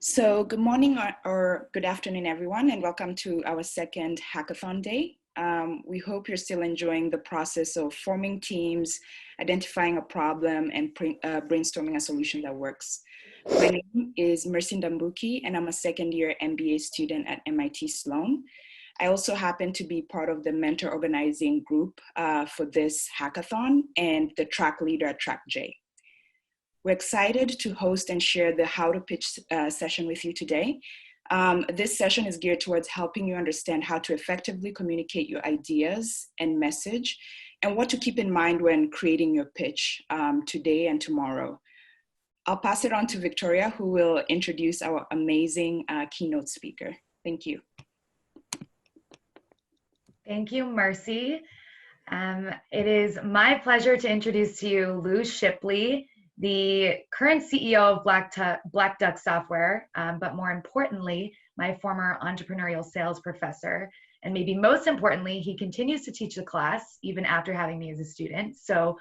So good morning or good afternoon, everyone, and welcome to our second Hackathon Day. We hope you're still enjoying the process of forming teams, identifying a problem, and brainstorming a solution that works. My name is Mercy Ndambuki, and I'm a second-year MBA student at MIT Sloan. I also happen to be part of the mentor organizing group for this hackathon and the track leader at Track J. We're excited to host and share the How to Pitch session with you today. This session is geared towards helping you understand how to effectively communicate your ideas and message and what to keep in mind when creating your pitch today and tomorrow. I'll pass it on to Victoria, who will introduce our amazing keynote speaker. Thank you. Thank you, Mercy. It is my pleasure to introduce to you Lou Shipley, the current CEO of Black Duck Software, but more importantly, my former entrepreneurial sales professor. And maybe most importantly, he continues to teach the class even after having me as a student. So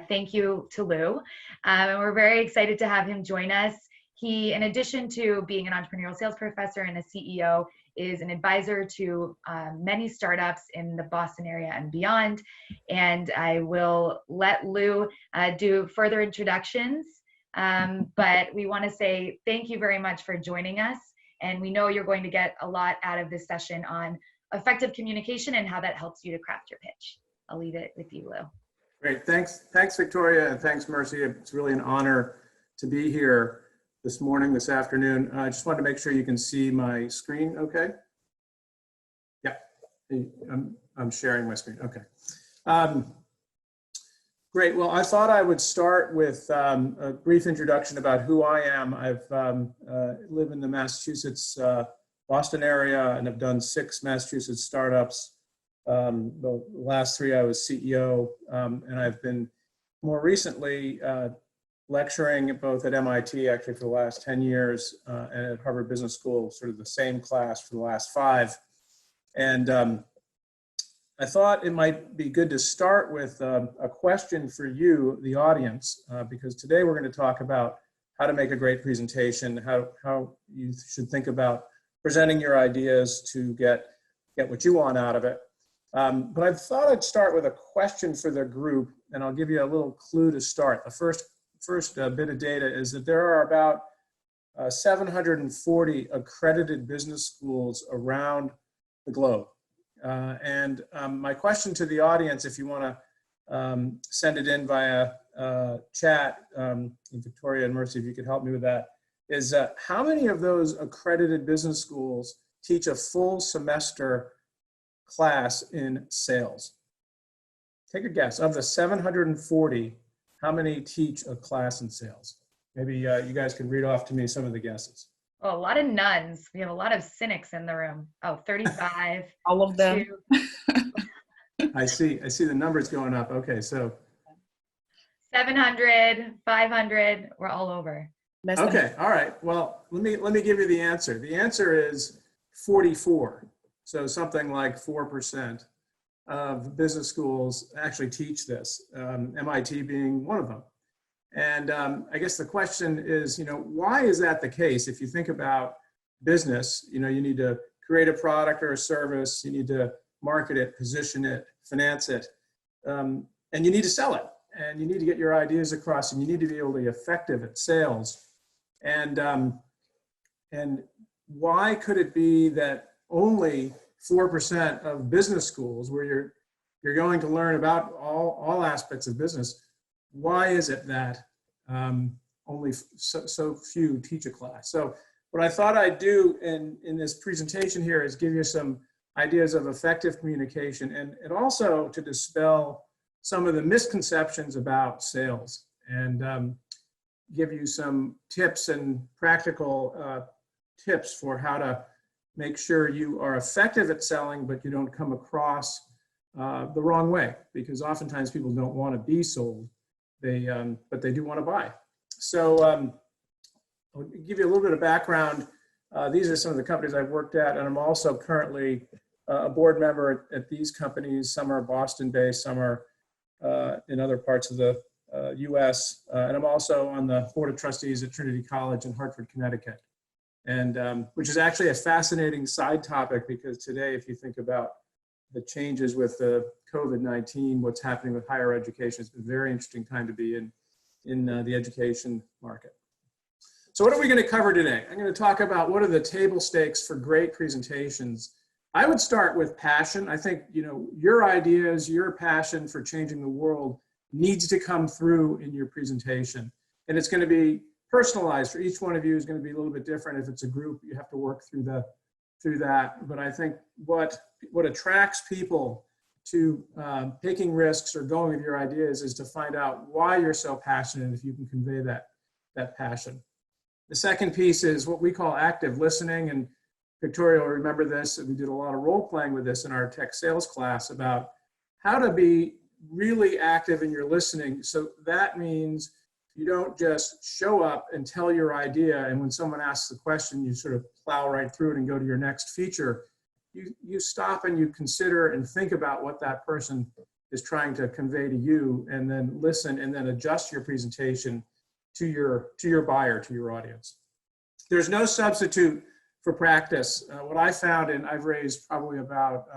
thank you to Lou. And we're very excited to have him join us. He, in addition to being an entrepreneurial sales professor and a CEO, is an advisor to many startups in the Boston area and beyond. And I will let Lou do further introductions. But we want to say thank you very much for joining us. And we know you're going to get a lot out of this session on effective communication and how that helps you to craft your pitch. I'll leave it with you, Lou. Great, thanks Victoria, and thanks Mercy. It's really an honor to be here this afternoon. I just wanted to make sure you can see my screen okay? Yeah, I'm sharing my screen, okay. Great, well, I thought I would start with a brief introduction about who I am. I've live in the Massachusetts, Boston area, and have done 6 Massachusetts startups. The last 3 I was CEO, and I've been more recently lecturing both at MIT actually for the last 10 years and at Harvard Business School, sort of the same class for the last 5. And I thought it might be good to start with a question for you, the audience, because today we're going to talk about how to make a great presentation, how you should think about presenting your ideas to get what you want out of it. But I thought I'd start with a question for the group, and I'll give you a little clue to start. The first bit of data is that there are about 740 accredited business schools around the globe. My question to the audience, if you want to send it in via chat, Victoria and Mercy, if you could help me with that, is how many of those accredited business schools teach a full semester class in sales? Take a guess. Of the 740, how many teach a class in sales? Maybe you guys can read off to me some of the guesses. Oh, a lot of nuns. We have a lot of cynics in the room. Oh, 35. All of them. I see the numbers going up. Okay, so 700, 500, we're all over. Okay, all right. Well, let me give you the answer. The answer is 44. So something like 4% of business schools actually teach this, MIT being one of them. And I guess the question is, why is that the case? If you think about business, you need to create a product or a service, you need to market it, position it, finance it, and you need to sell it, and you need to get your ideas across, and you need to be able to be effective at sales. And why could it be that only 4% of business schools, where you're going to learn about all aspects of business, why is it that only so few teach a class? So what I thought I'd do in this presentation here is give you some ideas of effective communication and also to dispel some of the misconceptions about sales and give you some tips and practical tips for how to make sure you are effective at selling, but you don't come across the wrong way, because oftentimes people don't want to be sold, but they do want to buy. So I'll give you a little bit of background. These are some of the companies I've worked at, and I'm also currently a board member at these companies. Some are Boston-based, some are in other parts of the US, and I'm also on the board of trustees at Trinity College in Hartford, Connecticut. and which is actually a fascinating side topic, because today, if you think about the changes with the COVID-19, what's happening with higher education, it's a very interesting time to be in the education market. So what are we going to cover today? I'm going to talk about what are the table stakes for great presentations. I would start with passion. I think, you know, your ideas, your passion for changing the world needs to come through in your presentation. And it's going to be personalized for each one of you. Is going to be a little bit different. If it's a group, you have to work through that. But I think what attracts people to taking risks or going with your ideas is to find out why you're so passionate, if you can convey that passion. The second piece is what we call active listening, and Victoria will remember this. We did a lot of role playing with this in our tech sales class about how to be really active in your listening. So that means you don't just show up and tell your idea, and when someone asks a question, you sort of plow right through it and go to your next feature. You stop and you consider and think about what that person is trying to convey to you, and then listen and then adjust your presentation to your buyer, to your audience. There's no substitute for practice. What I found, and I've raised probably about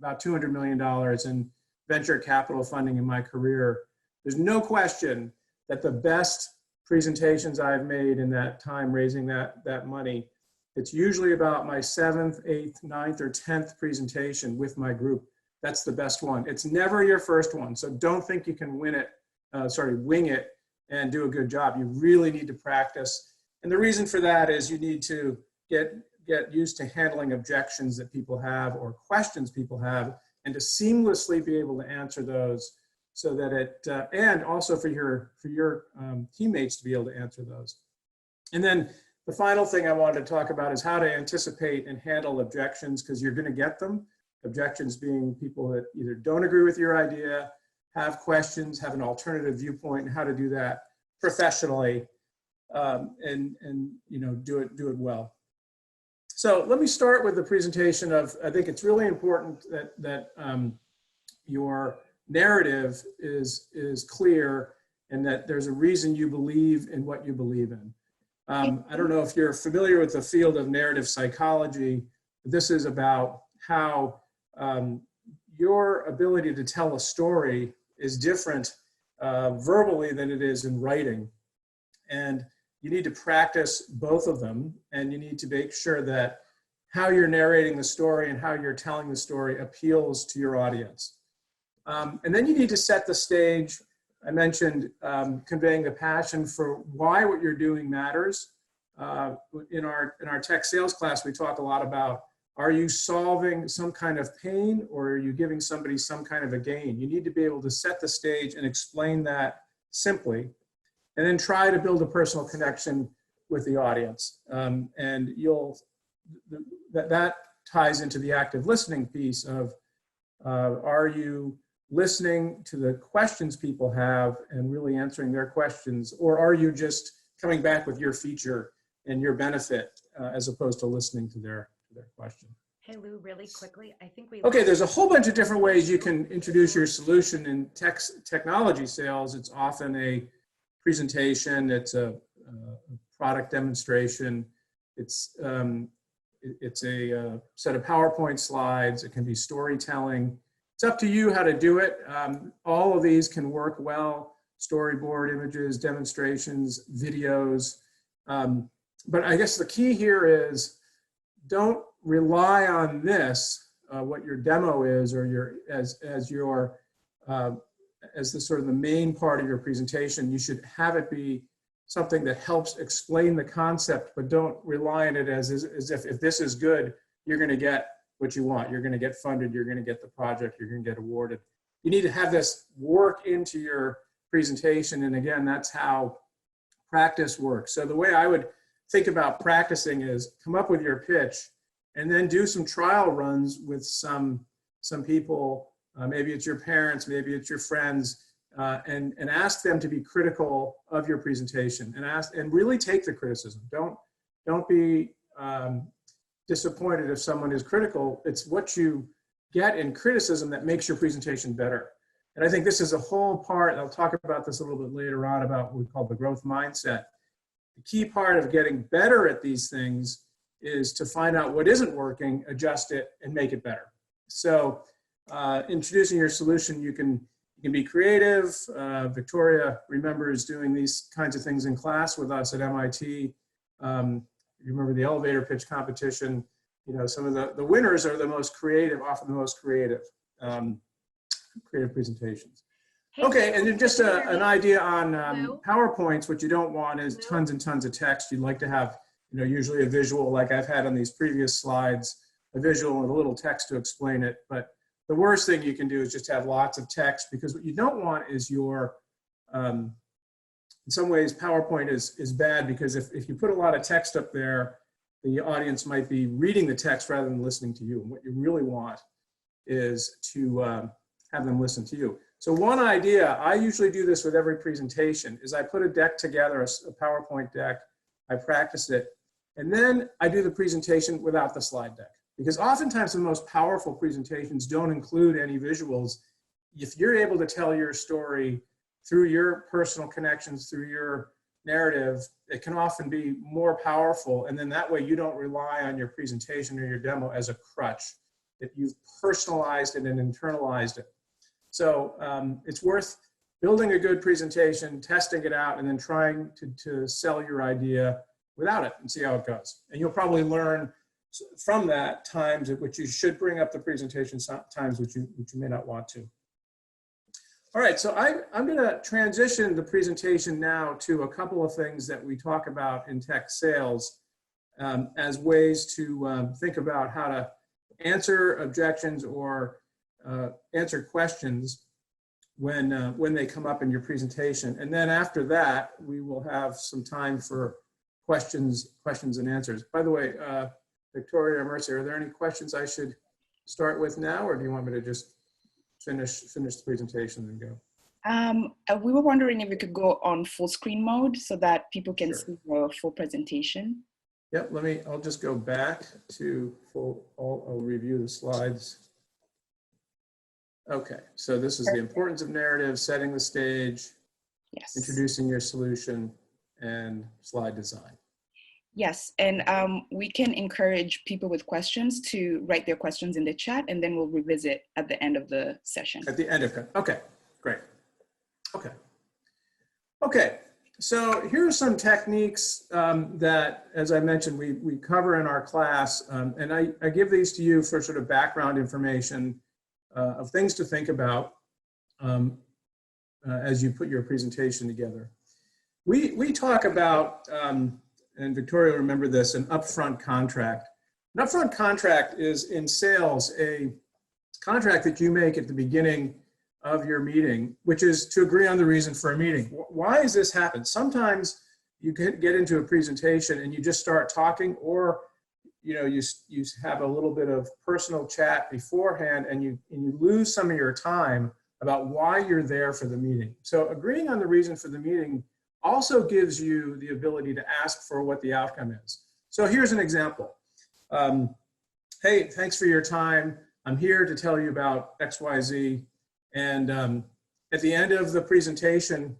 $200 million in venture capital funding in my career, there's no question that the best presentations I've made in that time raising that money, it's usually about my 7th, 8th, 9th, or 10th presentation with my group. That's the best one. It's never your first one, so don't think you can wing it and do a good job. You really need to practice. And the reason for that is you need to get used to handling objections that people have or questions people have, and to seamlessly be able to answer those, so that it, and also for your teammates to be able to answer those. And then the final thing I wanted to talk about is how to anticipate and handle objections, because you're going to get them. Objections being people that either don't agree with your idea, have questions, have an alternative viewpoint, and how to do that professionally, and you know, do it well. So let me start with the presentation of, I think it's really important that your narrative is clear, and that there's a reason you believe in what you believe in. I don't know if you're familiar with the field of narrative psychology. This is about how your ability to tell a story is different verbally than it is in writing. And you need to practice both of them, and you need to make sure that how you're narrating the story and how you're telling the story appeals to your audience. And then you need to set the stage. I mentioned conveying the passion for why what you're doing matters. In our tech sales class, we talk a lot about, are you solving some kind of pain, or are you giving somebody some kind of a gain? You need to be able to set the stage and explain that simply, and then try to build a personal connection with the audience. And that ties into the active listening piece of, are you listening to the questions people have and really answering their questions, or are you just coming back with your feature and your benefit as opposed to listening to their question? Hey Lou, really quickly, I think we— Okay, there's a whole bunch of different ways you can introduce your solution in technology sales. It's often a presentation, it's a product demonstration, it's a set of PowerPoint slides, it can be storytelling. It's up to you how to do it. All of these can work well: storyboard, images, demonstrations, videos. But I guess the key here is, don't rely on this, what your demo is, or as the sort of the main part of your presentation. You should have it be something that helps explain the concept, but don't rely on it as if this is good, you're going to get what you want. You're going to get funded, you're going to get the project, you're going to get awarded. You need to have this work into your presentation, and again, that's how practice works. So the way I would think about practicing is come up with your pitch, and then do some trial runs with some people. Maybe it's your parents, maybe it's your friends, and ask them to be critical of your presentation, and really take the criticism. Don't be disappointed if someone is critical. It's what you get in criticism that makes your presentation better. And I think this is a whole part, and I'll talk about this a little bit later on, about what we call the growth mindset. The key part of getting better at these things is to find out what isn't working, adjust it, and make it better. So introducing your solution, you can be creative. Victoria remembers doing these kinds of things in class with us at MIT. You remember the elevator pitch competition. You know, some of the winners are the most creative, often the most creative, creative presentations. Okay, and then just an idea on PowerPoints. What you don't want is tons and tons of text. You'd like to have, you know, usually a visual, like I've had on these previous slides, a visual and a little text to explain it. But the worst thing you can do is just have lots of text, because what you don't want is your, in some ways, PowerPoint is bad, because if you put a lot of text up there, the audience might be reading the text rather than listening to you. And what you really want is to have them listen to you. So one idea, I usually do this with every presentation, is I put a deck together, a PowerPoint deck, I practice it, and then I do the presentation without the slide deck. Because oftentimes the most powerful presentations don't include any visuals. If you're able to tell your story through your personal connections, through your narrative, it can often be more powerful. And then that way you don't rely on your presentation or your demo as a crutch, that you've personalized it and internalized it. So it's worth building a good presentation, testing it out, and then trying to sell your idea without it and see how it goes. And you'll probably learn from that times at which you should bring up the presentation, times which you may not want to. All right, so I'm going to transition the presentation now to a couple of things that we talk about in tech sales as ways to think about how to answer objections or answer questions when they come up in your presentation. And then after that, we will have some time for questions and answers. By the way, Victoria or Mercy, are there any questions I should start with now, or do you want me to just finish the presentation and go? We were wondering if we could go on full screen mode so that people can see the full presentation. Yep, I'll just go back to full, I'll review the slides. Okay, so this is the importance of narrative, setting the stage, yes, introducing your solution, and slide design. Yes, and we can encourage people with questions to write their questions in the chat, and then we'll revisit at the end of the session. At the end of it, okay, great. Okay, so here are some techniques that, as I mentioned, we cover in our class, and I give these to you for sort of background information of things to think about as you put your presentation together. We talk about, and Victoria will remember this, an upfront contract. An upfront contract is, in sales, a contract that you make at the beginning of your meeting, which is to agree on the reason for a meeting. Why does this happen? Sometimes you get into a presentation and you just start talking, or you have a little bit of personal chat beforehand, and you lose some of your time about why you're there for the meeting. So agreeing on the reason for the meeting also gives you the ability to ask for what the outcome is. So here's an example. Hey, thanks for your time. I'm here to tell you about XYZ. And at the end of the presentation,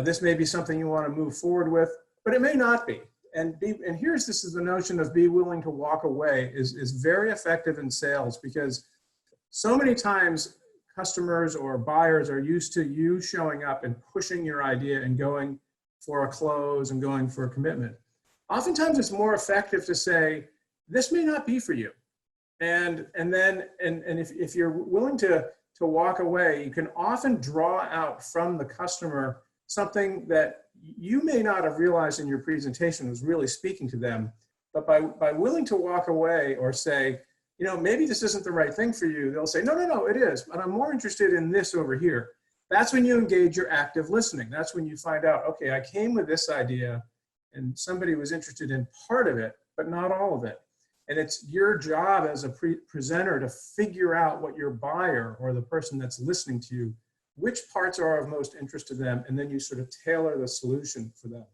this may be something you want to move forward with, but it may not be. And this is the notion of be willing to walk away is very effective in sales, because so many times customers or buyers are used to you showing up and pushing your idea and going for a close and going for a commitment. Oftentimes it's more effective to say, this may not be for you. And if you're willing to walk away, you can often draw out from the customer something that you may not have realized in your presentation was really speaking to them. But by willing to walk away or say, maybe this isn't the right thing for you, they'll say, no, it is, but I'm more interested in this over here. That's when you engage your active listening. That's when you find out, okay, I came with this idea and somebody was interested in part of it, but not all of it. And it's your job as a presenter to figure out what your buyer or the person that's listening to you, which parts are of most interest to them, and then you sort of tailor the solution for them.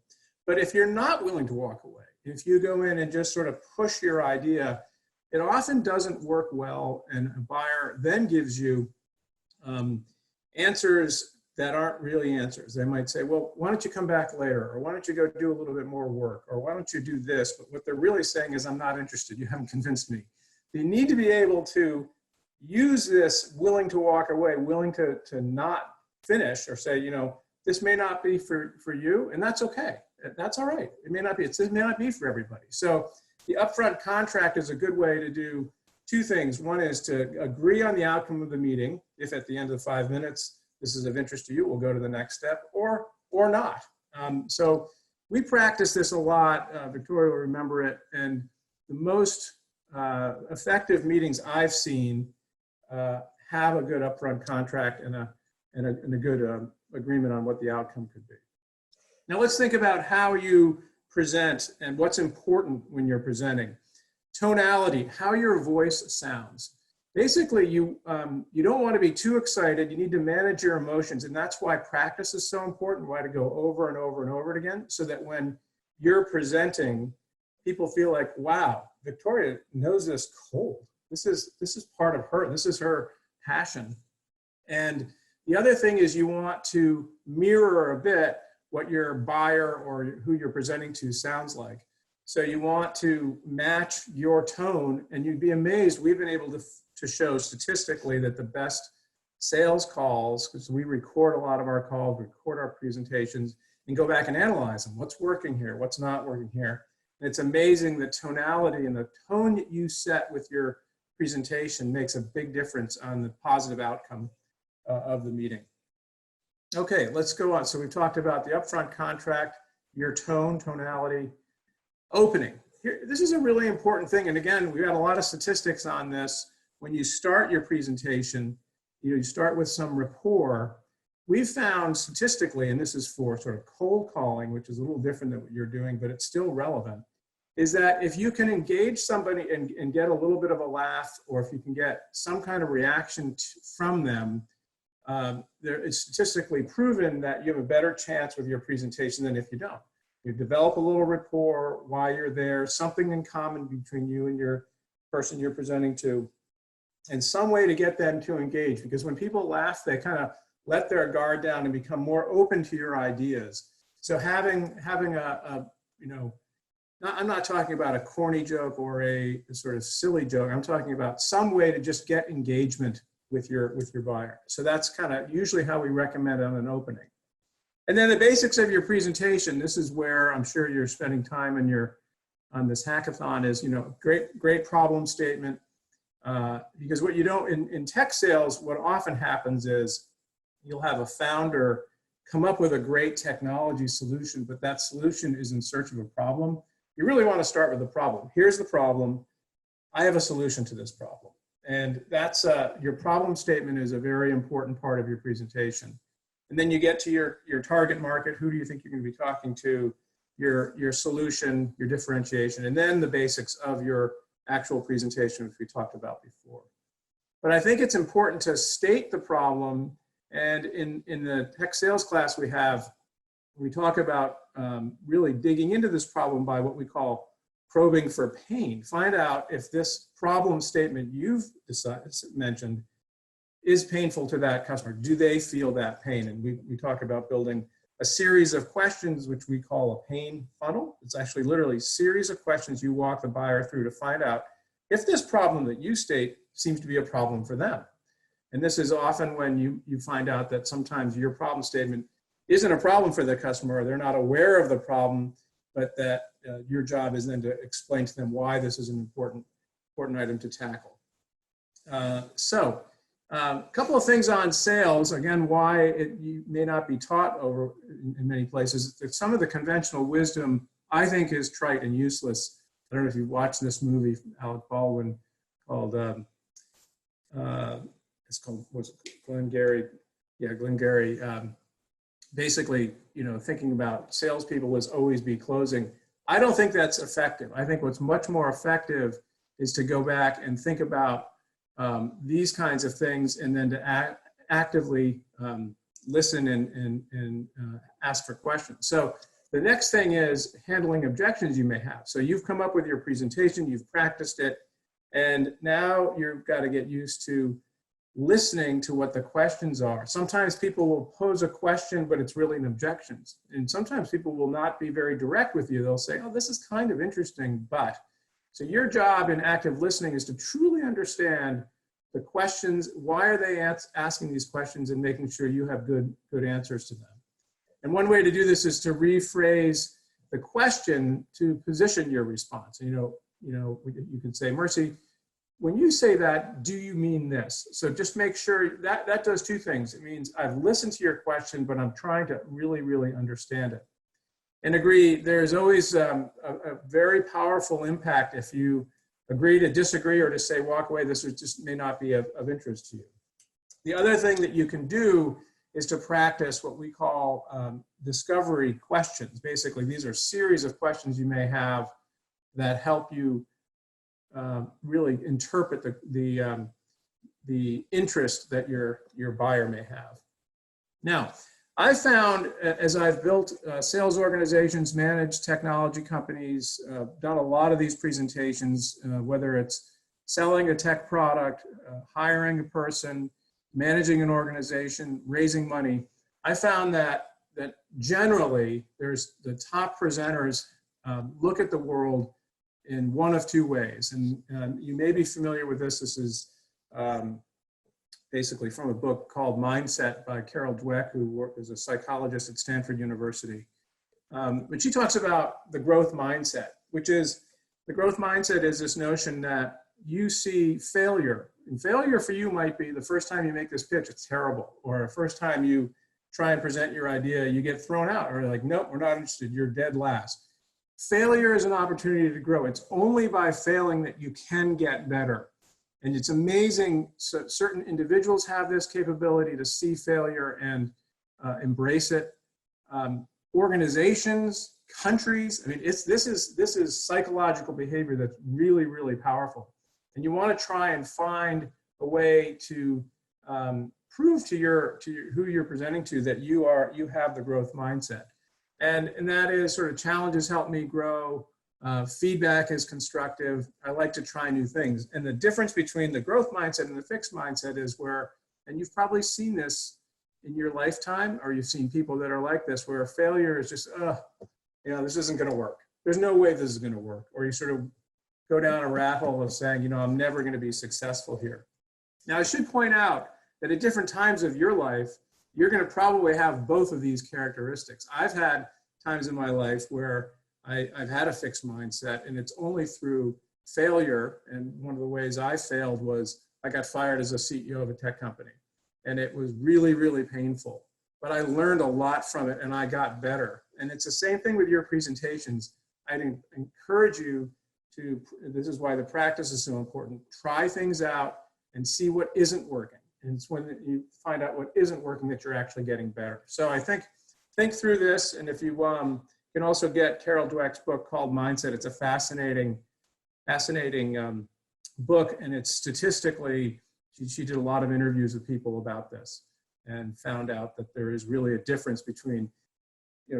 But if you're not willing to walk away, if you go in and just sort of push your idea, it often doesn't work well, and a buyer then gives you answers that aren't really answers. They might say, well, why don't you come back later? Or why don't you go do a little bit more work? Or why don't you do this? But what they're really saying is, I'm not interested. You haven't convinced me. You need to be able to use this willing to walk away, willing to not finish, or say, you know, this may not be for you, and that's okay. That's all right. It may not be, it may not be for everybody. So the upfront contract is a good way to do two things. One is to agree on the outcome of the meeting. If at the end of the 5 minutes, this is of interest to you, we'll go to the next step, or not. So we practice this a lot. Victoria will remember it. And the most effective meetings I've seen have a good upfront contract and a good agreement on what the outcome could be. Now let's think about how you present and what's important when you're presenting. Tonality, how your voice sounds. Basically, you don't want to be too excited. You need to manage your emotions, and that's why practice is so important, why to go over and over and over it again, so that when you're presenting, people feel like, wow, Victoria knows this cold. This is part of her. This is her passion. And the other thing is you want to mirror a bit what your buyer or who you're presenting to sounds like. So you want to match your tone, and you'd be amazed. We've been able to show statistically that the best sales calls, because we record a lot of our calls, record our presentations, and go back and analyze them. What's working here? What's not working here? And it's amazing the tonality and the tone that you set with your presentation makes a big difference on the positive outcome of the meeting. Okay, let's go on. So we've talked about the upfront contract, your tone, tonality, opening. Here, this is a really important thing. And again, we've got a lot of statistics on this. When you start your presentation, you start with some rapport. We've found statistically, and this is for sort of cold calling, which is a little different than what you're doing, but it's still relevant, is that if you can engage somebody and get a little bit of a laugh, or if you can get some kind of reaction from them, it's statistically proven that you have a better chance with your presentation than if you don't. You develop a little rapport while you're there, something in common between you and your person you're presenting to, and some way to get them to engage. Because when people laugh, they kind of let their guard down and become more open to your ideas. So having a I'm not talking about a corny joke or a sort of silly joke. I'm talking about some way to just get engagement with your buyer. So that's kind of usually how we recommend on an opening. And then the basics of your presentation. This is where I'm sure you're spending time on this hackathon is, great problem statement. Because what you don't, in tech sales, what often happens is you'll have a founder come up with a great technology solution, but that solution is in search of a problem. You really want to start with the problem. Here's the problem. I have a solution to this problem. And that's your problem statement is a very important part of your presentation. And then you get to your target market. Who do you think you're going to be talking to? Your solution, your differentiation, and then the basics of your actual presentation, which we talked about before. But I think it's important to state the problem. And in the tech sales class we talk about really digging into this problem by what we call probing for pain. Find out if this problem statement you've mentioned is painful to that customer. Do they feel that pain? And we talk about building a series of questions, which we call a pain funnel. It's actually literally a series of questions you walk the buyer through to find out if this problem that you state seems to be a problem for them. And this is often when you find out that sometimes your problem statement isn't a problem for the customer, or they're not aware of the problem, but that your job is then to explain to them why this is an important item to tackle. A couple of things on sales, again, why you may not be taught in many places. Some of the conventional wisdom, I think, is trite and useless. I don't know if you've watched this movie from Alec Baldwin called, it's called, what's it, Glengarry? Yeah, Glengarry. Basically, thinking about salespeople as always be closing. I don't think that's effective. I think what's much more effective is to go back and think about these kinds of things, and then to actively listen and ask for questions. So the next thing is handling objections you may have. So you've come up with your presentation, you've practiced it, and now you've got to get used to listening to what the questions are. Sometimes people will pose a question, but it's really an objection. And sometimes people will not be very direct with you. They'll say, oh, this is kind of interesting, but. So your job in active listening is to truly understand the questions, why are they asking these questions, and making sure you have good answers to them. And one way to do this is to rephrase the question to position your response. You can say, Mercy, when you say that, do you mean this? So just make sure that does two things. It means I've listened to your question, but I'm trying to really, really understand it. And agree, there's always a very powerful impact if you agree to disagree or to say, walk away, this just may not be of interest to you. The other thing that you can do is to practice what we call discovery questions. Basically, these are a series of questions you may have that help you really interpret the interest that your buyer may have. Now, I found, as I've built sales organizations, managed technology companies, done a lot of these presentations, whether it's selling a tech product, hiring a person, managing an organization, raising money, I found that generally there's the top presenters look at the world in one of two ways. And you may be familiar with this. This is basically from a book called Mindset by Carol Dweck, who is a psychologist at Stanford University. But she talks about the growth mindset, which is, the growth mindset is this notion that you see failure. And failure for you might be the first time you make this pitch, it's terrible. Or the first time you try and present your idea, you get thrown out, or like, nope, we're not interested, you're dead last. Failure is an opportunity to grow. It's only by failing that you can get better. And it's amazing, so certain individuals have this capability to see failure and embrace it. Organizations, countries, I mean, this is psychological behavior that's really, really powerful. And you want to try and find a way to prove to who you're presenting to that you have the growth mindset. And that is sort of challenges help me grow. Feedback is constructive. I like to try new things. And the difference between the growth mindset and the fixed mindset is where, and you've probably seen this in your lifetime, or you've seen people that are like this, where failure is just, this isn't going to work. There's no way this is going to work. Or you sort of go down a rabbit hole of saying, I'm never going to be successful here. Now, I should point out that at different times of your life, you're going to probably have both of these characteristics. I've had times in my life where I've had a fixed mindset, and it's only through failure. And one of the ways I failed was I got fired as a CEO of a tech company. And it was really, really painful. But I learned a lot from it, and I got better. And it's the same thing with your presentations. I'd encourage you to, this is why the practice is so important, try things out and see what isn't working. And it's when you find out what isn't working that you're actually getting better. So I think through this, and if you can also get Carol Dweck's book called Mindset. It's a fascinating book, and it's statistically, she did a lot of interviews with people about this and found out that there is really a difference between,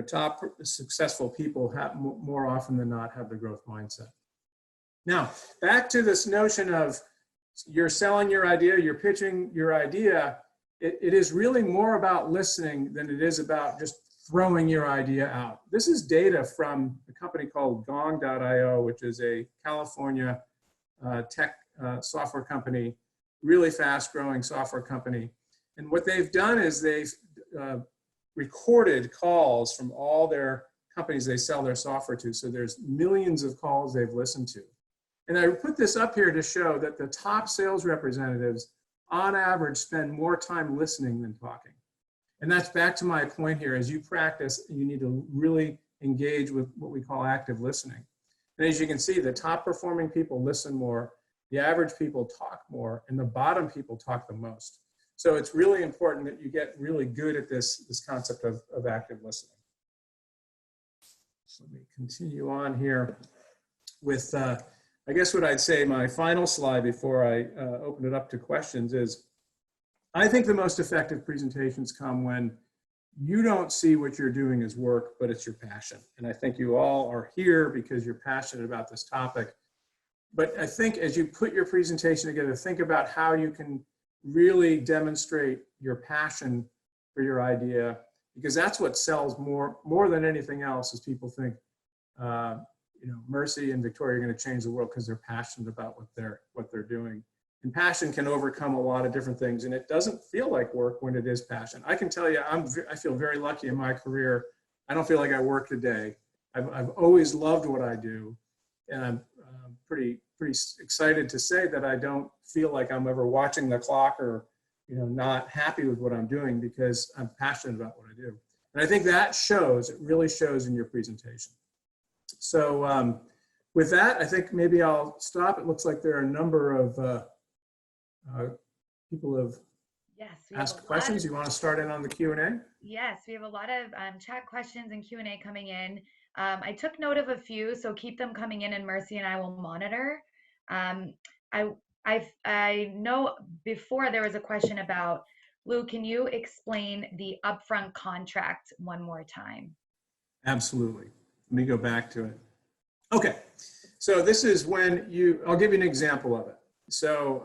top successful people have more often than not have the growth mindset. Now, back to this notion of you're selling your idea, you're pitching your idea. It is really more about listening than it is about just throwing your idea out. This is data from a company called Gong.io, which is a California tech software company, really fast growing software company. And what they've done is they've recorded calls from all their companies they sell their software to. So there's millions of calls they've listened to. And I put this up here to show that the top sales representatives on average spend more time listening than talking. And that's back to my point here. As you practice, you need to really engage with what we call active listening. And as you can see, the top performing people listen more, the average people talk more, and the bottom people talk the most. So it's really important that you get really good at this concept of active listening. So let me continue on here with, I guess what I'd say my final slide before I open it up to questions is, I think the most effective presentations come when you don't see what you're doing as work, but it's your passion. And I think you all are here because you're passionate about this topic. But I think as you put your presentation together, think about how you can really demonstrate your passion for your idea, because that's what sells more than anything else. Is people think, you know, Mercy and Victoria are going to change the world because they're passionate about what they're doing. And passion can overcome a lot of different things, and it doesn't feel like work when it is passion. I can tell you, I feel very lucky in my career. I don't feel like I work today. I've always loved what I do, and I'm pretty excited to say that I don't feel like I'm ever watching the clock or, you know, not happy with what I'm doing, because I'm passionate about what I do. And I think that shows, it really shows in your presentation. So with that, I think maybe I'll stop. It looks like there are a number of people have asked questions. You want to start in on the Q&A? Yes, we have a lot of chat questions and Q&A coming in. I took note of a few, so keep them coming in, and Mercy and I will monitor. I know before there was a question about, Lou, can you explain the upfront contract one more time? Absolutely. Let me go back to it. Okay, so this is when I'll give you an example of it. So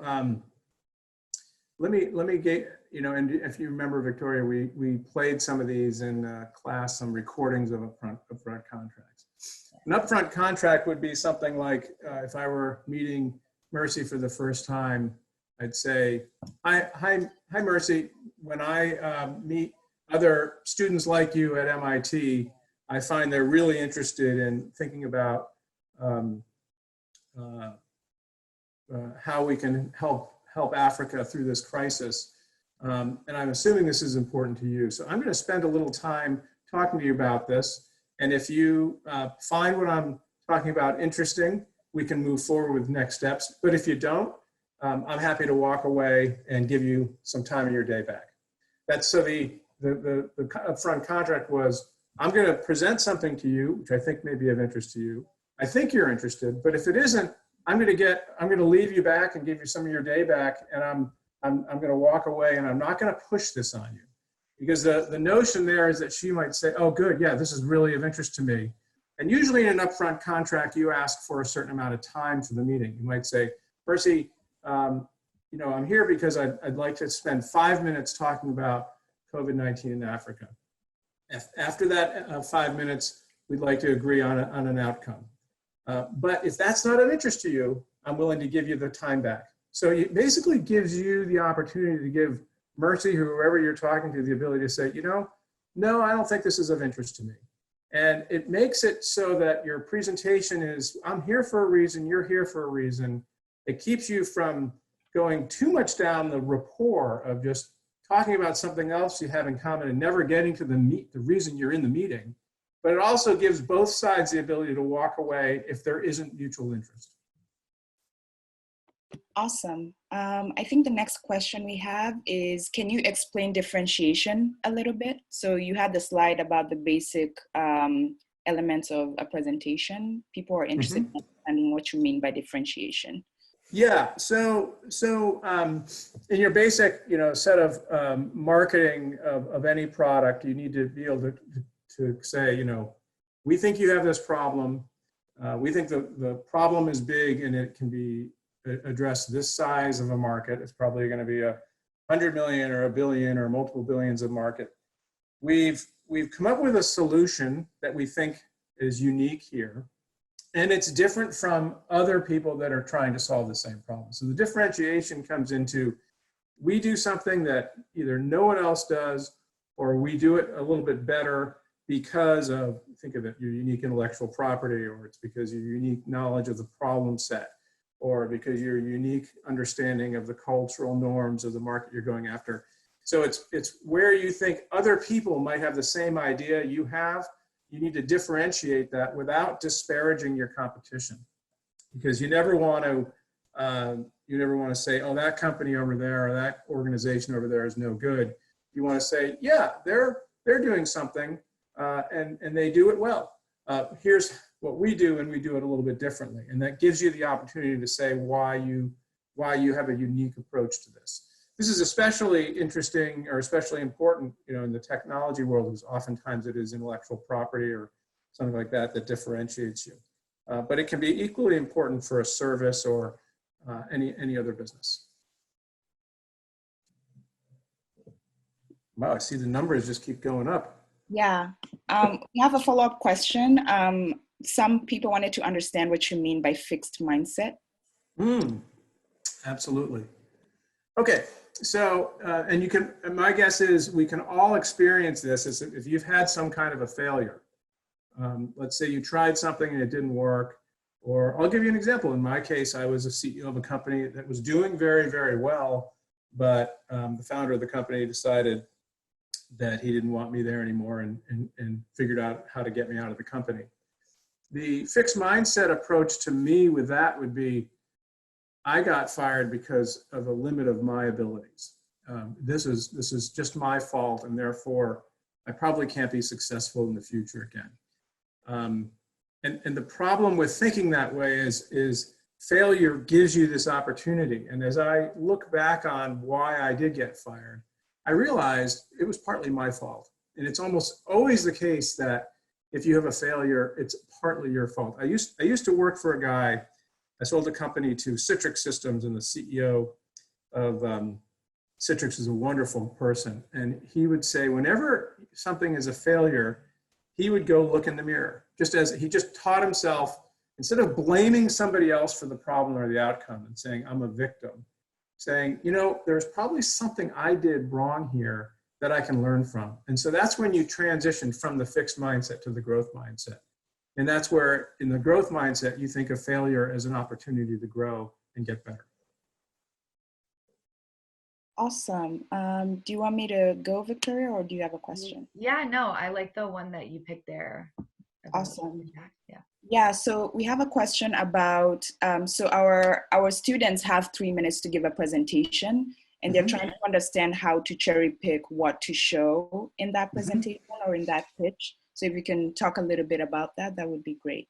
let me get, you know, and if you remember, Victoria, we played some of these in class, some recordings of upfront contracts. An upfront contract would be something like, if I were meeting Mercy for the first time, I'd say, hi Mercy, when I meet other students like you at MIT, I find they're really interested in thinking about how we can help Africa through this crisis. And I'm assuming this is important to you. So I'm going to spend a little time talking to you about this. And if you find what I'm talking about interesting, we can move forward with next steps. But if you don't, I'm happy to walk away and give you some time in your day back. That's so the upfront contract was, I'm going to present something to you, which I think may be of interest to you. I think you're interested, but if it isn't, I'm going to leave you back and give you some of your day back, and I'm going to walk away, and I'm not going to push this on you, because the notion there is that she might say, oh, good, yeah, this is really of interest to me. And usually in an upfront contract, you ask for a certain amount of time for the meeting. You might say, Mercy, you know, I'm here because I'd like to spend 5 minutes talking about COVID-19 in Africa. After that 5 minutes, we'd like to agree on an outcome. But if that's not of interest to you, I'm willing to give you the time back. So it basically gives you the opportunity to give Mercy, whoever you're talking to, the ability to say, you know, no, I don't think this is of interest to me. And it makes it so that your presentation is, I'm here for a reason, you're here for a reason. It keeps you from going too much down the rapport of just talking about something else you have in common and never getting to the reason you're in the meeting. But it also gives both sides the ability to walk away if there isn't mutual interest. Awesome. I think the next question we have is, can you explain differentiation a little bit? So you had the slide about the basic elements of a presentation. People are interested in understanding what you mean by differentiation. Yeah, so in your basic, you know, set of marketing of any product, you need to be able to say, you know, we think you have this problem. We think the problem is big and it can be addressed this size of a market. It's probably going to be 100 million or 1 billion or multiple billions of market. We've come up with a solution that we think is unique here. And it's different from other people that are trying to solve the same problem. So the differentiation comes into, we do something that either no one else does, or we do it a little bit better because of, think of it, your unique intellectual property, or it's because your unique knowledge of the problem set, or because your unique understanding of the cultural norms of the market you're going after. So it's where you think other people might have the same idea you have. You need to differentiate that without disparaging your competition, because you never want to say, oh, that company over there or that organization over there is no good. You want to say, yeah, they're doing something and they do it well. Here's what we do, and we do it a little bit differently, and that gives you the opportunity to say why you have a unique approach to this. This is especially interesting or especially important, you know, in the technology world, because oftentimes it is intellectual property or something like that that differentiates you. But it can be equally important for a service or any other business. Wow, I see the numbers just keep going up. Yeah. We have a follow-up question. Some people wanted to understand what you mean by fixed mindset. Absolutely. Okay, so, and you can, my guess is we can all experience this as if you've had some kind of a failure. Let's say you tried something and it didn't work, or I'll give you an example. In my case, I was a CEO of a company that was doing very, very well, but the founder of the company decided that he didn't want me there anymore and figured out how to get me out of the company. The fixed mindset approach to me with that would be, I got fired because of a limit of my abilities. This is just my fault, and therefore I probably can't be successful in the future again. And the problem with thinking that way is failure gives you this opportunity. And as I look back on why I did get fired, I realized it was partly my fault. And it's almost always the case that if you have a failure, it's partly your fault. I used to work for a guy. I sold a company to Citrix Systems, and the CEO of Citrix is a wonderful person. And he would say, whenever something is a failure, he would go look in the mirror. Just as he just taught himself, instead of blaming somebody else for the problem or the outcome and saying, I'm a victim, saying, you know, there's probably something I did wrong here that I can learn from. And so that's when you transition from the fixed mindset to the growth mindset. And that's where, in the growth mindset, you think of failure as an opportunity to grow and get better. Awesome. Do you want me to go, Victoria, or do you have a question? Yeah, no, I like the one that you picked there. Awesome. Yeah. Yeah, so we have a question about, so our students have 3 minutes to give a presentation, and they're trying to understand how to cherry pick what to show in that presentation or in that pitch. So if you can talk a little bit about that, that would be great.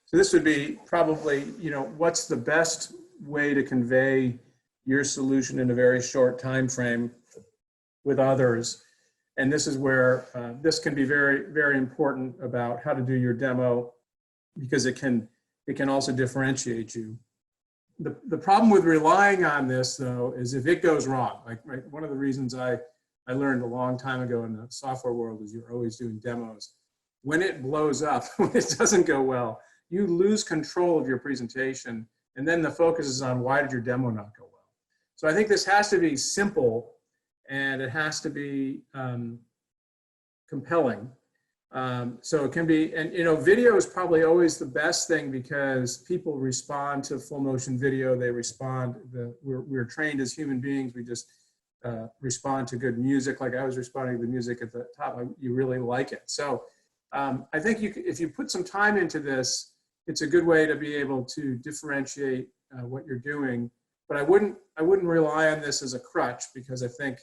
So this would be probably, you know, what's the best way to convey your solution in a very short time frame with others. And this is where this can be very, very important about how to do your demo, because it can also differentiate you. The problem with relying on this, though, is if it goes wrong. Like, right, one of the reasons I learned a long time ago in the software world is you're always doing demos. When it blows up, when it doesn't go well, you lose control of your presentation, and then the focus is on why did your demo not go well. So I think this has to be simple, and it has to be compelling. So it can be, and you know, video is probably always the best thing because people respond to full motion video. They respond, we're trained as human beings. We just respond to good music. Like I was responding to the music at the top, you really like it. So I think if you put some time into this, it's a good way to be able to differentiate what you're doing. But I wouldn't rely on this as a crutch, because I think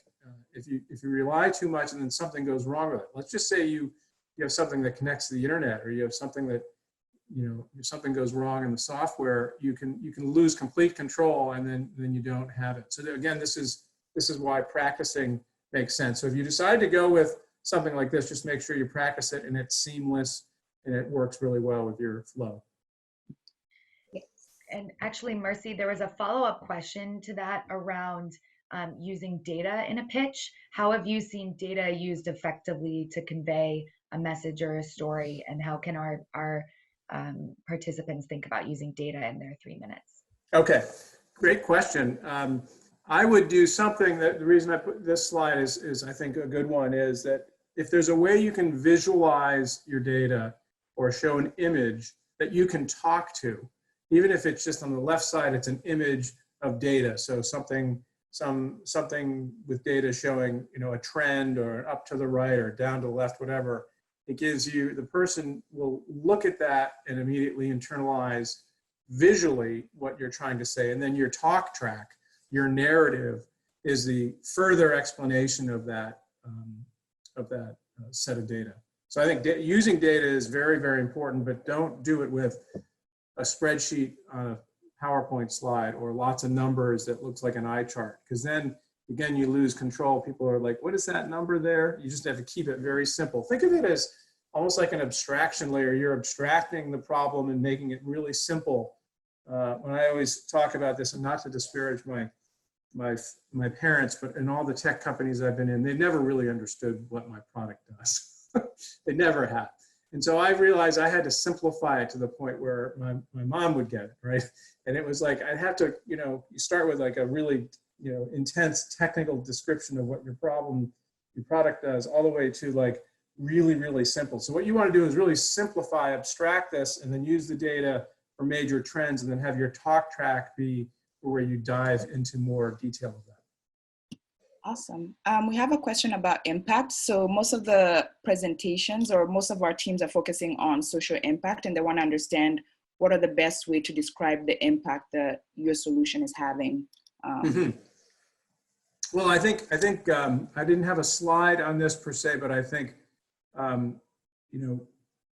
if you rely too much and then something goes wrong with it, let's just say you have something that connects to the internet, or you have something that, you know, if something goes wrong in the software, you can lose complete control, and then you don't have it. So again, this is why practicing makes sense. So if you decide to go with something like this, just make sure you practice it and it's seamless and it works really well with your flow. And actually, Mercy, there was a follow-up question to that around using data in a pitch. How have you seen data used effectively to convey a message or a story, and how can our participants think about using data in their 3 minutes? Okay, great question. I would do something that, the reason I put this slide is I think a good one, is that if there's a way you can visualize your data or show an image that you can talk to, even if it's just on the left side, it's an image of data. So something with data showing, you know, a trend or up to the right or down to the left, whatever. It gives you, the person will look at that and immediately internalize visually what you're trying to say. And then your talk track, your narrative, is the further explanation of that set of data. So I think using data is very, very important, but don't do it with a spreadsheet on a PowerPoint slide or lots of numbers that looks like an eye chart, because then again you lose control. People are like, what is that number there? You just have to keep it very simple. Think of it as almost like an abstraction layer. You're abstracting the problem and making it really simple. When I always talk about this, and not to disparage my my parents, but in all the tech companies I've been in, they never really understood what my product does. They never have. And so I realized I had to simplify it to the point where my mom would get it, right? And it was like, I'd have to, you start with like a really, intense technical description of what your product does, all the way to like really, really simple. So what you want to do is really simplify, abstract this, and then use the data for major trends, and then have your talk track be where you dive into more detail of that. Awesome. We have a question about impact. So most of the presentations or most of our teams are focusing on social impact, and they want to understand what are the best way to describe the impact that your solution is having. Well, I think I didn't have a slide on this per se, but I think,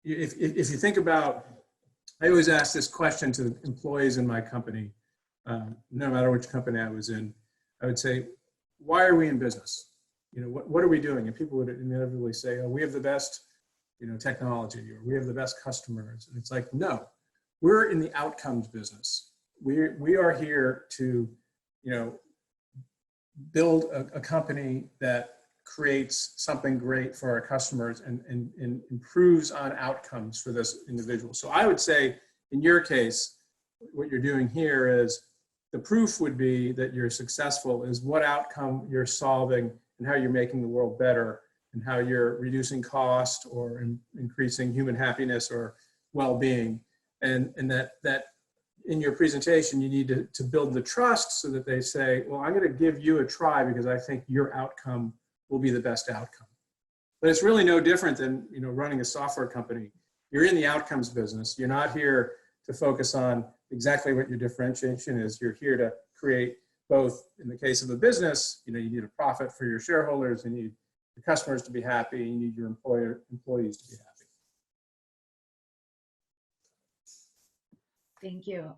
if you think about, I always ask this question to employees in my company, no matter which company I was in. I would say, why are we in business? What are we doing? And people would inevitably say, oh, we have the best, technology, or we have the best customers. And it's like, no, we're in the outcomes business. We are here to, build a company that creates something great for our customers and improves on outcomes for this individual. So I would say, in your case, what you're doing here is, the proof would be that you're successful is what outcome you're solving and how you're making the world better, and how you're reducing cost or increasing human happiness or well-being. And that in your presentation, you need to build the trust so that they say, well, I'm going to give you a try because I think your outcome will be the best outcome. But it's really no different than running a software company. You're in the outcomes business. You're not here to focus on exactly what your differentiation is. You're here to create both, in the case of a business, you need a profit for your shareholders, you need your customers to be happy, you need your employees to be happy. Thank you.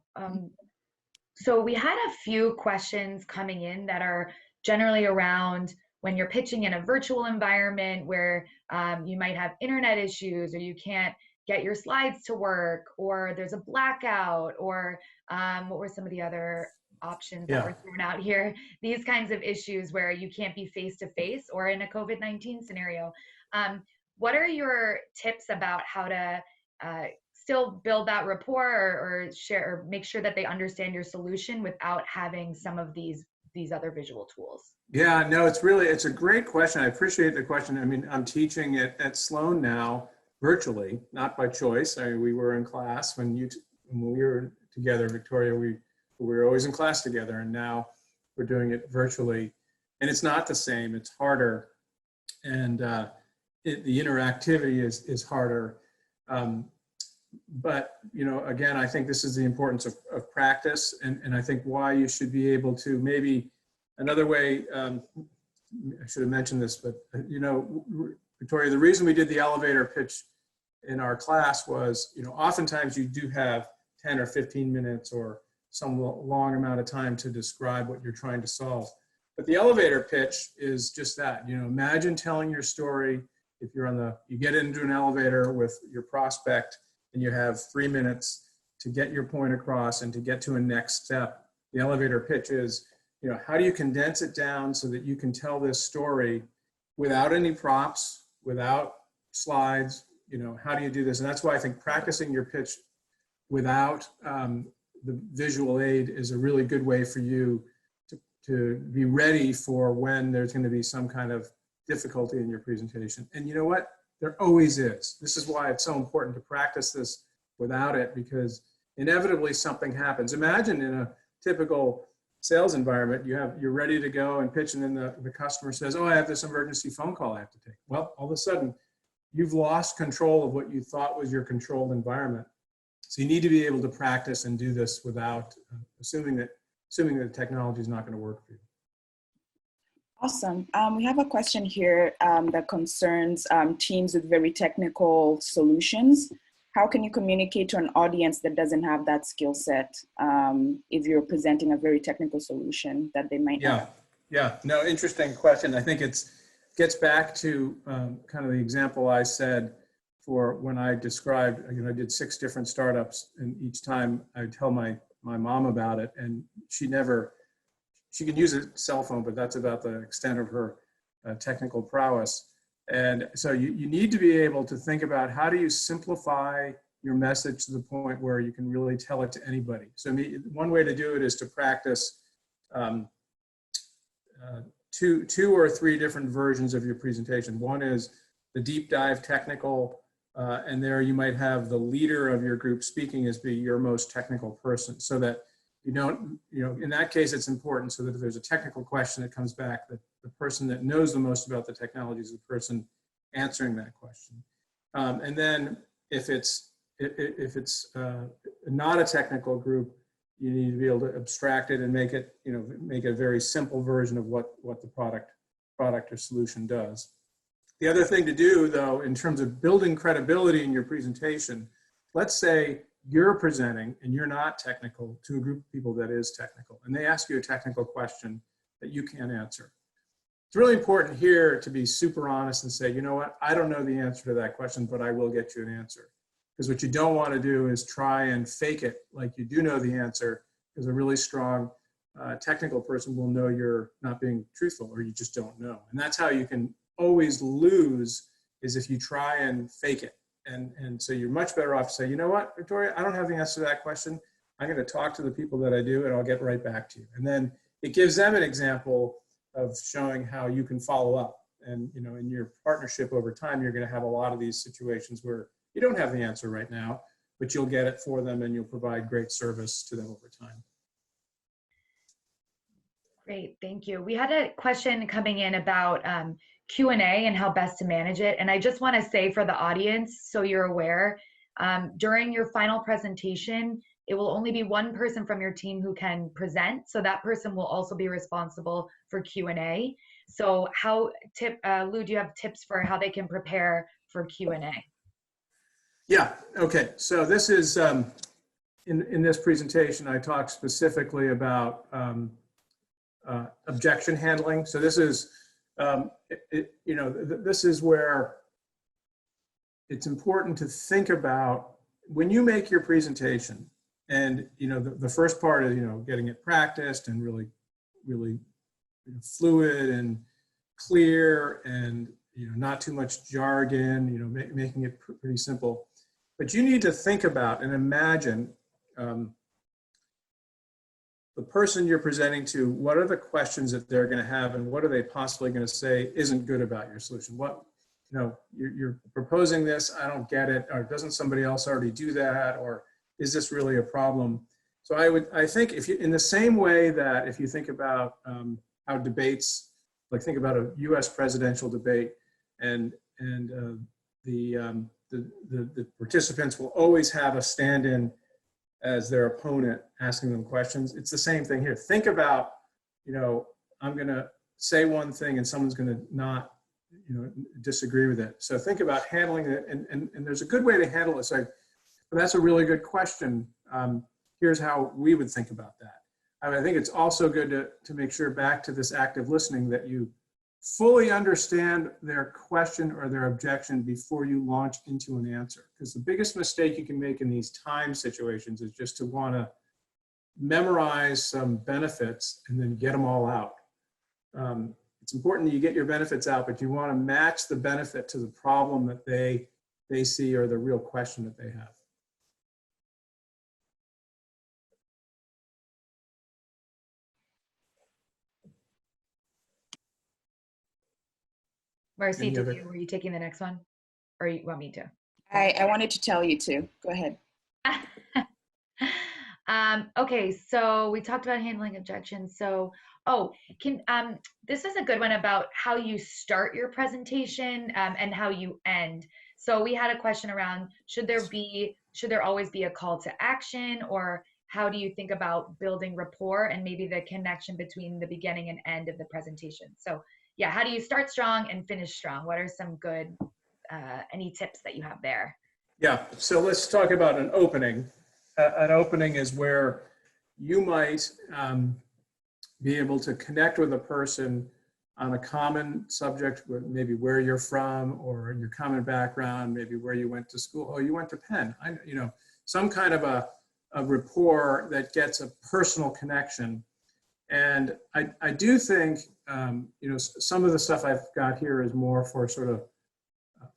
So we had a few questions coming in that are generally around when you're pitching in a virtual environment where you might have internet issues, or you can't get your slides to work, or there's a blackout, or what were some of the other options that were thrown out here? These kinds of issues where you can't be face-to-face, or in a COVID-19 scenario. What are your tips about how to still build that rapport, or share, or make sure that they understand your solution without having some of these other visual tools? Yeah, no, it's a great question. I appreciate the question. I mean, I'm teaching at Sloan now virtually, not by choice. We were in class when we were together, Victoria, we were always in class together, and now we're doing it virtually. And it's not the same, it's harder. And the interactivity is harder. But, again, I think this is the importance of practice, and I think why you should be able to, maybe another way, I should have mentioned this, but, Victoria, the reason we did the elevator pitch in our class was, oftentimes you do have 10 or 15 minutes or some long amount of time to describe what you're trying to solve. But the elevator pitch is just that. Imagine telling your story. If you get into an elevator with your prospect, and you have 3 minutes to get your point across and to get to a next step. The elevator pitch is, how do you condense it down so that you can tell this story without any props, without slides? How do you do this? And that's why I think practicing your pitch without the visual aid is a really good way for you to be ready for when there's going to be some kind of difficulty in your presentation. And you know what? There always is. This is why it's so important to practice this without it, because inevitably something happens. Imagine in a typical sales environment, you're ready to go and pitch, and then the customer says, oh, I have this emergency phone call I have to take. Well, all of a sudden, you've lost control of what you thought was your controlled environment. So you need to be able to practice and do this without assuming that the technology is not going to work for you. Awesome. We have a question here that concerns teams with very technical solutions. How can you communicate to an audience that doesn't have that skill set if you're presenting a very technical solution that they might not? Yeah, no, interesting question. I think it gets back to kind of the example I said for when I described, I did 6 different startups, and each time I would tell my mom about it, and she never she can use a cell phone, but that's about the extent of her technical prowess. And so you need to be able to think about how do you simplify your message to the point where you can really tell it to anybody. So one way to do it is to practice two or three different versions of your presentation. One is the deep dive technical, and there you might have the leader of your group speaking as be your most technical person, so that you don't, in that case, it's important so that if there's a technical question that comes back, that the person that knows the most about the technology is the person answering that question. And then if it's not a technical group, you need to be able to abstract it and make it, make a very simple version of what the product or solution does. The other thing to do, though, in terms of building credibility in your presentation, let's say you're presenting and you're not technical to a group of people that is technical, and they ask you a technical question that you can't answer. It's really important here to be super honest and say, you know what, I don't know the answer to that question, but I will get you an answer. Because what you don't want to do is try and fake it like you do know the answer, because a really strong technical person will know you're not being truthful, or you just don't know. And that's how you can always lose, is if you try and fake it. And so you're much better off to say, you know what, Victoria, I don't have the answer to that question. I'm going to talk to the people that I do, and I'll get right back to you. And then it gives them an example of showing how you can follow up. And in your partnership over time, you're going to have a lot of these situations where you don't have the answer right now, but you'll get it for them and you'll provide great service to them over time. Great, thank you. We had a question coming in about Q&A and how best to manage it. And I just want to say for the audience, so you're aware, during your final presentation, it will only be one person from your team who can present. So that person will also be responsible for Q&A. So Lou, do you have tips for how they can prepare for Q&A? Yeah, okay. So this is, in this presentation, I talked specifically about objection handling. So this is, this is where it's important to think about when you make your presentation. And the first part is getting it practiced and really fluid and clear, and not too much jargon. Making it pretty simple. But you need to think about and imagine the person you're presenting to. What are the questions that they're going to have, and what are they possibly going to say isn't good about your solution? What, you're proposing this, I don't get it, or doesn't somebody else already do that, or is this really a problem? So I think if you, in the same way that if you think about how debates, like think about a U.S. presidential debate, and the participants will always have a stand-in as their opponent asking them questions. It's the same thing here. Think about, I'm going to say one thing and someone's going to not, disagree with it. So think about handling it, and there's a good way to handle it. So that's a really good question. Here's how we would think about that. I think it's also good to make sure, back to this active listening, that you fully understand their question or their objection before you launch into an answer. Because the biggest mistake you can make in these time situations is just to want to memorize some benefits and then get them all out. It's important that you get your benefits out, but you want to match the benefit to the problem that they see, or the real question that they have. Marcy, were you taking the next one? Or you want me to? I wanted to tell you to. Go ahead. Okay, so we talked about handling objections. So, this is a good one about how you start your presentation and how you end. So we had a question around, should there always be a call to action, or how do you think about building rapport and maybe the connection between the beginning and end of the presentation? So yeah, how do you start strong and finish strong? What are some good, any tips that you have there? Yeah, so let's talk about an opening. An opening is where you might be able to connect with a person on a common subject, maybe where you're from, or your common background, maybe where you went to school. Oh, you went to Penn. Some kind of a rapport that gets a personal connection. And I do think, you know, some of the stuff I've got here is more for sort of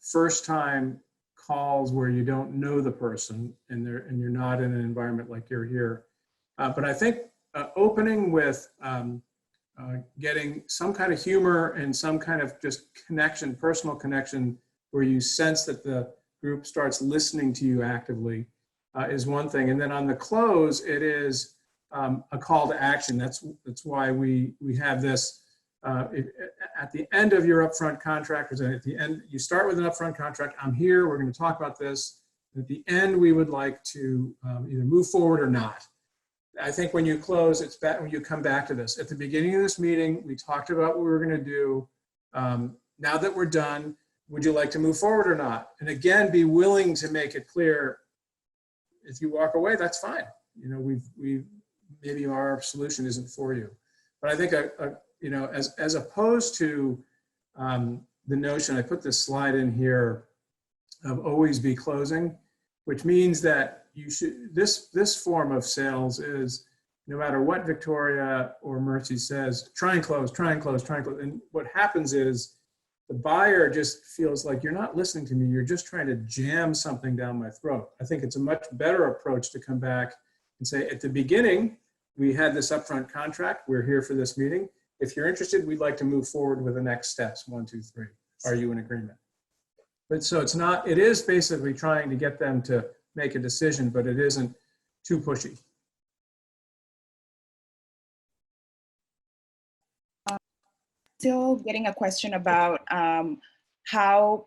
first time calls where you don't know the person and you're not in an environment like you're here. But I think opening with getting some kind of humor and some kind of just connection, personal connection, where you sense that the group starts listening to you actively is one thing. And then on the close, it is a call to action. That's why we have this at the end of your upfront contract, or at the end, you start with an upfront contract. I'm here, we're going to talk about this. At the end, we would like to either move forward or not. I think when you close, it's when you come back to this. At the beginning of this meeting, we talked about what we were going to do. Now that we're done, would you like to move forward or not? And again, be willing to make it clear. If you walk away, that's fine. You know, maybe our solution isn't for you. But I think you know, as opposed to the notion, I put this slide in here of always be closing, which means that you should, this form of sales is, no matter what Victoria or Mercy says, try and close, try and close, try and close. And what happens is the buyer just feels like you're not listening to me, you're just trying to jam something down my throat. I think it's a much better approach to come back and say, at the beginning, we had this upfront contract, we're here for this meeting. If you're interested, we'd like to move forward with the next steps, 1, 2, 3. Are you in agreement? But so it's not, it is basically trying to get them to make a decision, but it isn't too pushy. Still getting a question about how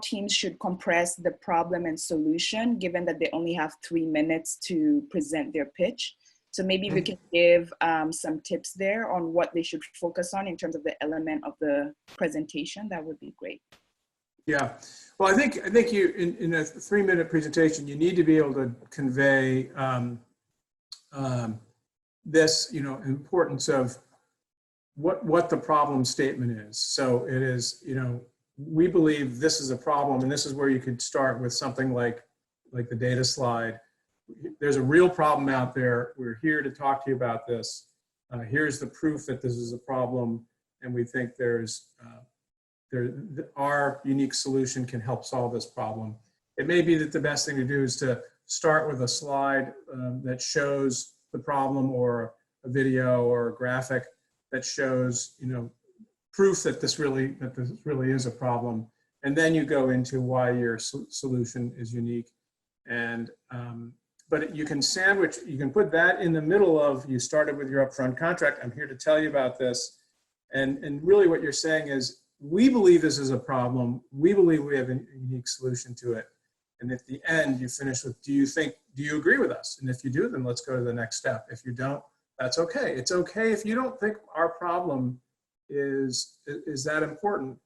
teams should compress the problem and solution, given that they only have 3 minutes to present their pitch. So maybe we can give some tips there on what they should focus on in terms of the element of the presentation. That would be great. Yeah, well, I think you in a 3-minute presentation, you need to be able to convey this, you know, importance of what the problem statement is. So it is, you know, we believe this is a problem, and this is where you could start with something like the data slide. There's a real problem out there. We're here to talk to you about this. Here's the proof that this is a problem, and we think our unique solution can help solve this problem. It may be that the best thing to do is to start with a slide that shows the problem, or a video or a graphic that shows, you know, proof that this really is a problem, and then you go into why your solution is unique. And but you can sandwich, you can put that in the middle of, you started with your upfront contract, I'm here to tell you about this, and really what you're saying is, we believe this is a problem, we believe we have a unique solution to it, and at the end you finish with, do you agree with us? And if you do, then let's go to the next step. If you don't, that's okay. It's okay if you don't think our problem is that important.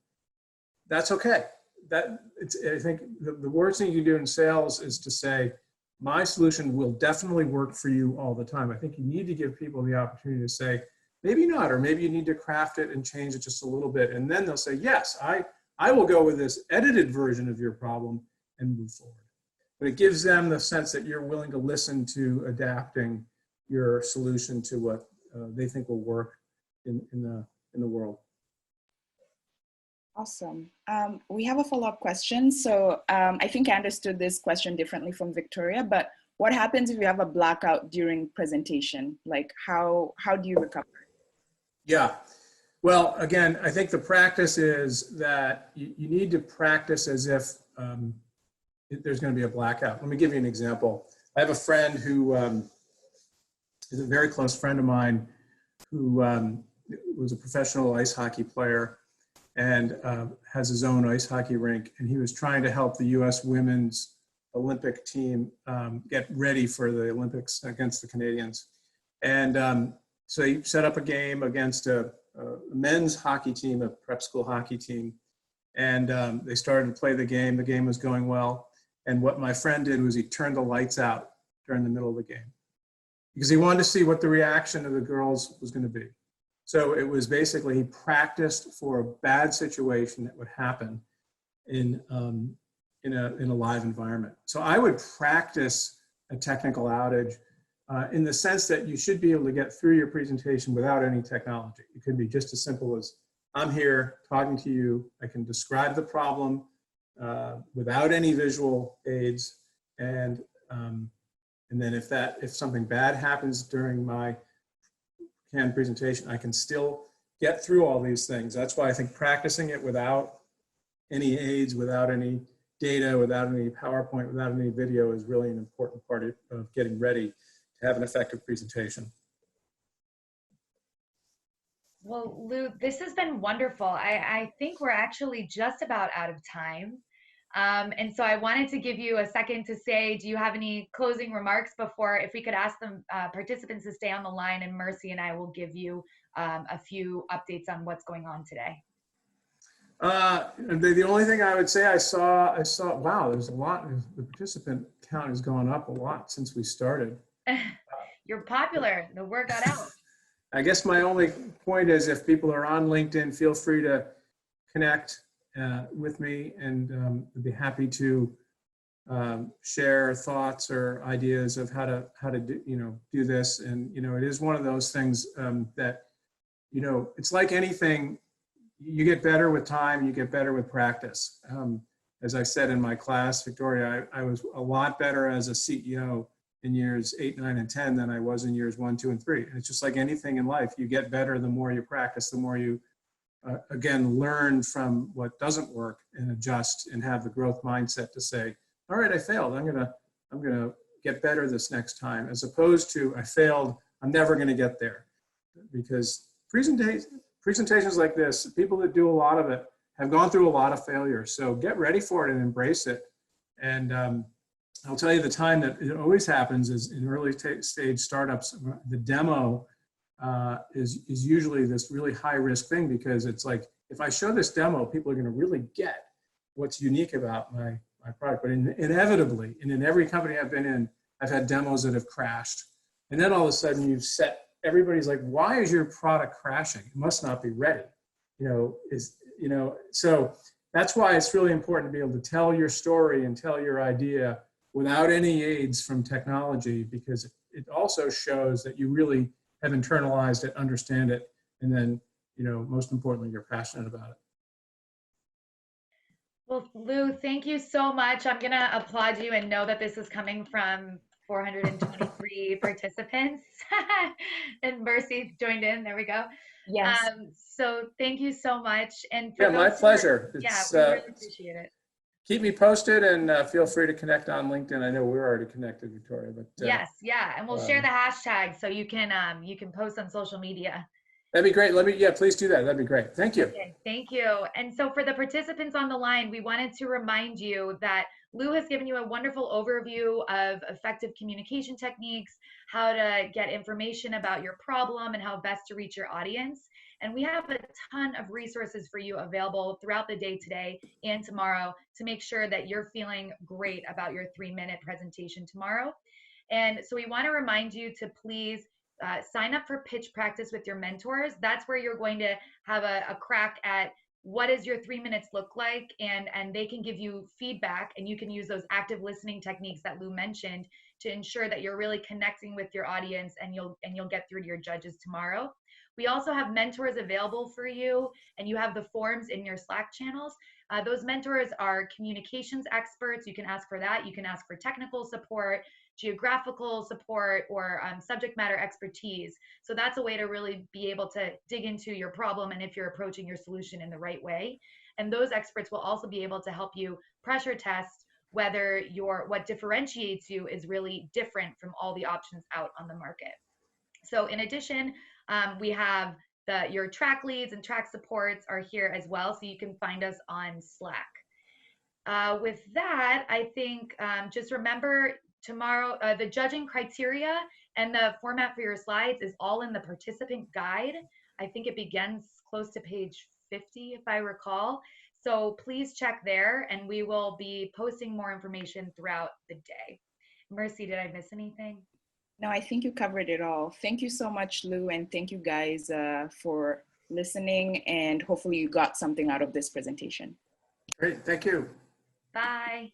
That's okay. I think the worst thing you can do in sales is to say, my solution will definitely work for you all the time. I think you need to give people the opportunity to say, maybe not, or maybe you need to craft it and change it just a little bit. And then they'll say, yes, I will go with this edited version of your problem and move forward. But it gives them the sense that you're willing to listen to adapting your solution to what they think will work in the world. Awesome. We have a follow-up question. So I think I understood this question differently from Victoria, but what happens if you have a blackout during presentation? Like how do you recover? Yeah, well, again, I think the practice is that you need to practice as if there's going to be a blackout. Let me give you an example. I have a friend who is a very close friend of mine who was a professional ice hockey player and has his own ice hockey rink. And he was trying to help the U.S. women's Olympic team get ready for the Olympics against the Canadians. And so he set up a game against a men's hockey team, a prep school hockey team. And they started to play the game. The game was going well. And what my friend did was he turned the lights out during the middle of the game because he wanted to see what the reaction of the girls was going to be. So it was basically, he practiced for a bad situation that would happen in a live environment. So I would practice a technical outage in the sense that you should be able to get through your presentation without any technology. It could be just as simple as, I'm here talking to you, I can describe the problem without any visual aids, and then if something bad happens during my canned presentation, I can still get through all these things. That's why I think practicing it without any aids, without any data, without any PowerPoint, without any video is really an important part of getting ready to have an effective presentation. Well, Lou, this has been wonderful. I think we're actually just about out of time. And so I wanted to give you a second to say, do you have any closing remarks before, if we could ask the participants to stay on the line, and Mercy and I will give you a few updates on what's going on today. The only thing I would say, I saw, wow, there's a lot, the participant count has gone up a lot since we started. You're popular, the word got out. I guess my only point is, if people are on LinkedIn, feel free to connect with me, and I'd be happy to share thoughts or ideas of how to do this. And it is one of those things that it's like anything. You get better with time, you get better with practice. As I said in my class, Victoria, I was a lot better as a CEO in years 8, 9, and 10 than I was in years 1, 2, and 3. And it's just like anything in life. You get better the more you practice, the more you, again, learn from what doesn't work and adjust and have the growth mindset to say, all right, I failed. I'm gonna get better this next time, as opposed to, I failed, I'm never gonna get there. Because presentations like this, people that do a lot of it have gone through a lot of failures. So get ready for it and embrace it. And I'll tell you, the time that it always happens is in early stage startups. The demo is usually this really high risk thing, because it's like, if I show this demo, people are going to really get what's unique about my product. But inevitably, and in every company I've been in, I've had demos that have crashed. And then all of a sudden you've set, everybody's like, why is your product crashing? It must not be ready. So that's why it's really important to be able to tell your story and tell your idea without any aids from technology, because it also shows that you really have internalized it, understand it, and then, most importantly, you're passionate about it. Well, Lou, thank you so much. I'm gonna applaud you and know that this is coming from 423 participants. And Mercy joined in, there we go. Yes. So thank you so much. And for My pleasure. We really appreciate it. Keep me posted, and feel free to connect on LinkedIn. I know we're already connected, Victoria, but yes, yeah, and we'll share the hashtag so you can post on social media. That'd be great. Please do that. That'd be great. Thank you. Okay, thank you. And so for the participants on the line, we wanted to remind you that Lou has given you a wonderful overview of effective communication techniques, how to get information about your problem, and how best to reach your audience. And we have a ton of resources for you available throughout the day today and tomorrow to make sure that you're feeling great about your 3-minute presentation tomorrow. And so we want to remind you to please sign up for pitch practice with your mentors. That's where you're going to have a crack at what does your 3 minutes look like, and they can give you feedback, and you can use those active listening techniques that Lou mentioned to ensure that you're really connecting with your audience, and you'll get through to your judges tomorrow. We also have mentors available for you, and you have the forms in your Slack channels. Those mentors are communications experts. You can ask for that. You can ask for technical support, geographical support, or subject matter expertise. So that's a way to really be able to dig into your problem and if you're approaching your solution in the right way. And those experts will also be able to help you pressure test whether what differentiates you is really different from all the options out on the market. So in addition, we have your track leads and track supports are here as well, so you can find us on Slack. With that, I think just remember tomorrow, the judging criteria and the format for your slides is all in the participant guide. I think it begins close to page 50, if I recall. So please check there, and we will be posting more information throughout the day. Mercy, did I miss anything? No, I think you covered it all. Thank you so much, Lou, and thank you guys for listening, and hopefully you got something out of this presentation. Great, thank you. Bye.